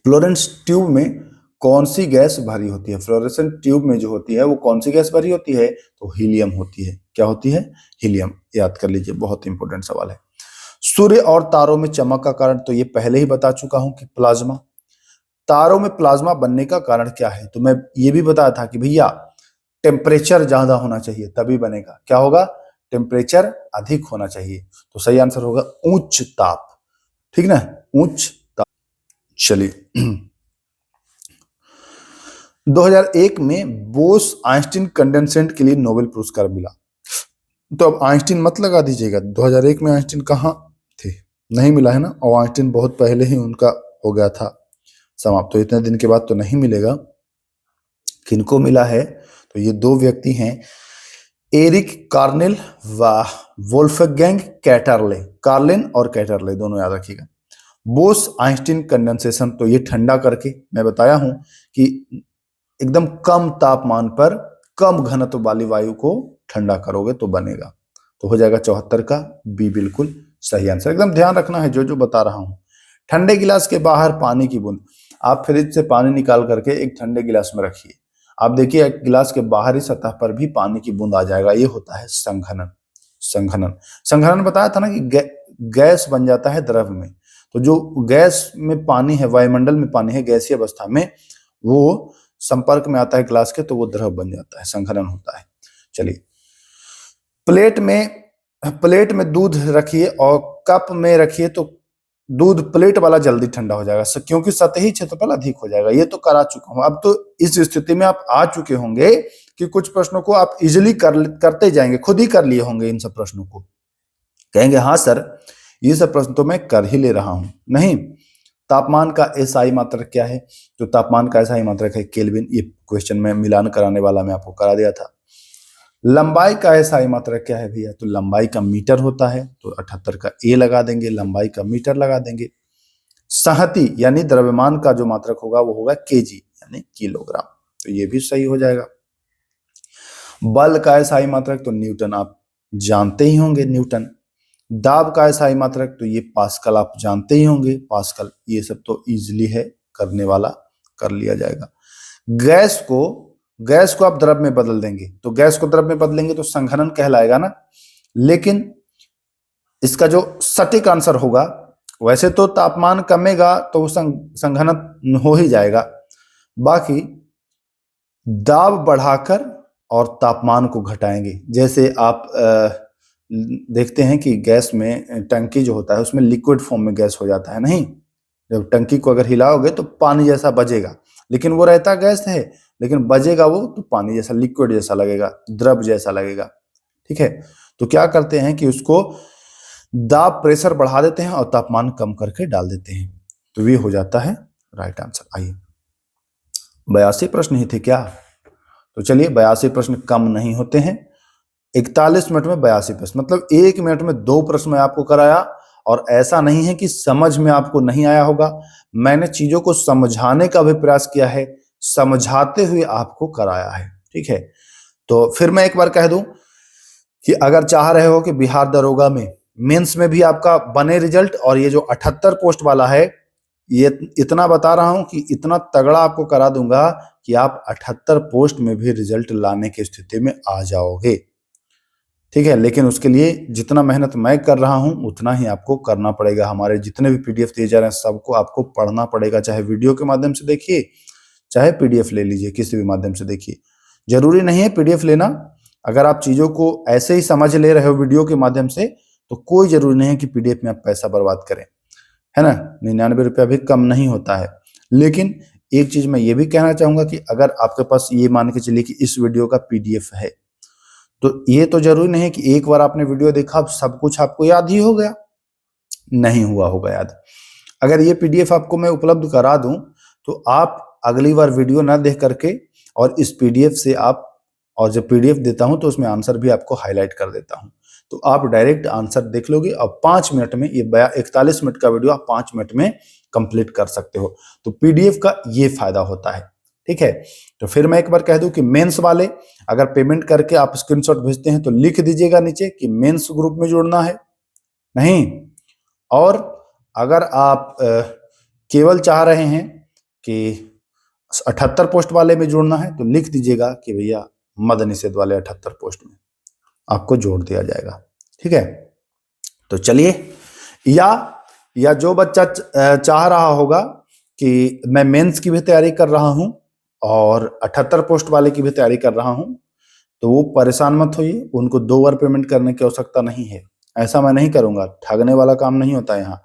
फ्लोरेंस ट्यूब में कौन सी गैस भरी होती है? फ्लोरेसेंट ट्यूब में जो होती है वो कौन सी गैस भरी होती है? तो हीलियम होती है। क्या होती है? हीलियम। याद कर लीजिए, बहुत इंपॉर्टेंट सवाल है। सूर्य और तारों में चमक का कारण तो ये पहले ही बता चुका हूं कि प्लाज्मा। तारों में प्लाज्मा बनने का कारण क्या है? तो मैं ये भी बताया था कि भैया टेम्परेचर ज्यादा होना चाहिए तभी बनेगा। क्या होगा? टेम्परेचर अधिक होना चाहिए। तो सही आंसर होगा उच्च ताप, ठीक ना, उच्च ताप। चलिए, 2001 में बोस आइंस्टीन कंडेंसेट के लिए नोबेल पुरस्कार मिला। तो अब आइंस्टीन मत लगा दीजिएगा, 2001 में आइंस्टीन कहाँ थे, नहीं मिला है ना। और आइंस्टीन बहुत पहले ही उनका हो गया था समाप्त, तो इतने दिन के बाद तो नहीं मिलेगा। किनको मिला है? तो ये दो व्यक्ति हैं, एरिक कार्नेल व वोल्फगैंग कैटरले। कार्लिन और कैटरले दोनों याद रखिएगा। बोस आइंस्टीन कंडेंसेशन, तो ये ठंडा करके, मैं बताया हूं कि एकदम कम तापमान पर कम घनत्व वाली वायु को ठंडा करोगे तो बनेगा। तो हो जाएगा 74 का बी बिल्कुल सही आंसर। एकदम ध्यान रखना है जो जो बता रहा हूं। ठंडे गिलास के बाहर पानी की बूंद, आप फ्रिज से पानी निकाल करके एक ठंडे गिलास में रखिए, आप देखिए गिलास के बाहरी सतह पर भी पानी की बूंद आ जाएगा, ये होता है संघनन। संघनन संघनन बताया था ना कि गैस बन जाता है द्रव में। तो जो गैस में पानी है, वायुमंडल में पानी है गैसीय अवस्था में, वो संपर्क में आता है गिलास के तो वो द्रव बन जाता है, संघनन होता है। चलिए, प्लेट में दूध रखिए और कप में रखिए तो दूध प्लेट वाला जल्दी ठंडा हो जाएगा, क्योंकि सतही क्षेत्रफल अधिक हो जाएगा। ये तो करा चुका हूं। अब तो इस स्थिति में आप आ चुके होंगे कि कुछ प्रश्नों को आप इजिली करते जाएंगे, खुद ही कर लिए होंगे इन सब प्रश्नों को। कहेंगे हाँ सर ये सब प्रश्न तो मैं कर ही ले रहा हूं। नहीं, तापमान का एसआई मात्रक क्या है? तो तापमान का एसआई मात्रक है केल्विन। ये क्वेश्चन में मिलान कराने वाला मैं आपको करा दिया था। लंबाई का एसआई मात्रक क्या है भैया? तो लंबाई का मीटर होता है, तो 78 का ए लगा देंगे, लंबाई का मीटर लगा देंगे। संहति यानी द्रव्यमान का जो मात्रक होगा वो होगा केजी यानी किलोग्राम, तो ये भी सही हो जाएगा। बल का एसआई मात्रक तो न्यूटन, आप जानते ही होंगे न्यूटन। दाब का एसआई मात्रक तो ये पास्कल, आप जानते ही होंगे पास्कल। ये सब तो इजीली है, करने वाला कर लिया जाएगा। गैस को आप द्रव में बदल देंगे, तो गैस को द्रव में बदलेंगे तो संघनन कहलाएगा ना। लेकिन इसका जो सटीक आंसर होगा, वैसे तो तापमान कमेगा तो वो संघनन हो ही जाएगा। बाकी दाब बढ़ाकर और तापमान को घटाएंगे। जैसे आप देखते हैं कि गैस में टंकी जो होता है उसमें लिक्विड फॉर्म में गैस हो जाता है, नहीं? जब टंकी को अगर हिलाओगे तो पानी जैसा बजेगा, लेकिन वो रहता गैस है, लेकिन बजेगा वो तो पानी जैसा, लिक्विड जैसा लगेगा, द्रव जैसा लगेगा। ठीक है, तो क्या करते हैं कि उसको दाब प्रेशर बढ़ा देते हैं और तापमान कम करके डाल देते हैं, तो ये हो जाता है राइट आंसर। आइए, 82 प्रश्न ही थे क्या? तो चलिए, 82 प्रश्न कम नहीं होते हैं। 41 मिनट में 82 प्रश्न, मतलब 1 मिनट में 2 प्रश्न मैं आपको कराया। और ऐसा नहीं है कि समझ में आपको नहीं आया होगा, मैंने चीजों को समझाने का भी प्रयास किया है, समझाते हुए आपको कराया है। ठीक है, तो फिर मैं एक बार कह दूं कि अगर चाह रहे हो कि बिहार दरोगा में मेंस में भी आपका बने रिजल्ट, और ये जो 78 पोस्ट वाला है, ये इतना बता रहा हूं कि इतना तगड़ा आपको करा दूंगा कि आप 78 पोस्ट में भी रिजल्ट लाने की स्थिति में आ जाओगे। ठीक है, लेकिन उसके लिए जितना मेहनत मैं कर रहा हूं उतना ही आपको करना पड़ेगा। हमारे जितने भी पीडीएफ दिए जा रहे हैं सबको आपको पढ़ना पड़ेगा, चाहे वीडियो के माध्यम से देखिए, चाहे पीडीएफ ले लीजिए, किसी भी माध्यम से देखिए। जरूरी नहीं है पीडीएफ लेना। अगर आप चीजों को ऐसे ही समझ ले रहे हो वीडियो के माध्यम से, तो कोई जरूरी नहीं है कि पीडीएफ में आप पैसा बर्बाद करें, है ना? 99 रुपया भी कम नहीं होता है। लेकिन एक चीज मैं ये भी कहना चाहूंगा कि अगर आपके पास ये मान के चलिए कि इस वीडियो का पीडीएफ है, तो ये तो जरूरी नहीं है कि एक बार आपने वीडियो देखा सब कुछ आपको याद ही हो गया, नहीं हुआ होगा याद। अगर ये पीडीएफ आपको मैं उपलब्ध करा दूं तो आप अगली बार वीडियो ना देख करके, और इस पीडीएफ से आप, और जब पीडीएफ देता हूं तो उसमें आंसर भी आपको हाईलाइट कर देता हूं, तो आप डायरेक्ट आंसर देख लोगे और 5 मिनट में, ये 41 मिनट का वीडियो आप 5 मिनट में कंप्लीट कर सकते हो। तो पीडीएफ का ये फायदा होता है। ठीक है, तो फिर मैं एक बार कह दूं कि मेंस वाले अगर पेमेंट करके आप स्क्रीनशॉट भेजते हैं तो लिख दीजिएगा नीचे कि मेंस ग्रुप में जुड़ना है, नहीं। और अगर आप केवल चाह रहे हैं कि 78 पोस्ट वाले में जुड़ना है, तो लिख दीजिएगा कि भैया मद निषेध वाले 78 पोस्ट में आपको जोड़ दिया जाएगा। ठीक है, तो चलिए, या जो बच्चा चाह रहा होगा कि मैं मेंस की भी तैयारी कर रहा हूं और 78 पोस्ट वाले की भी तैयारी कर रहा हूं, तो वो परेशान मत होइए, उनको 2 बार पेमेंट करने की आवश्यकता नहीं है। ऐसा मैं नहीं करूंगा, ठगने वाला काम नहीं होता यहाँ।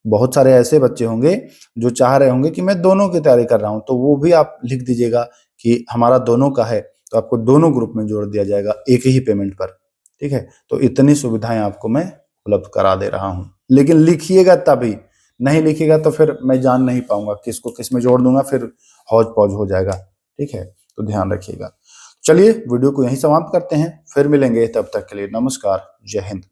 बहुत सारे ऐसे बच्चे होंगे जो चाह रहे होंगे कि मैं दोनों की तैयारी कर रहा हूं, तो वो भी आप लिख दीजिएगा कि हमारा दोनों का है, तो आपको दोनों ग्रुप में जोड़ दिया जाएगा एक ही पेमेंट पर। ठीक है, तो इतनी सुविधाएं आपको मैं उपलब्ध करा दे रहा हूं, लेकिन लिखिएगा तभी, नहीं लिखिएगा तो फिर मैं जान नहीं पाऊंगा किसको किस में जोड़ दूंगा, फिर हौज पौज हो जाएगा। ठीक है, तो ध्यान रखिएगा। चलिए, वीडियो को यहीं समाप्त करते हैं, फिर मिलेंगे, तब तक के लिए नमस्कार, जय हिंद।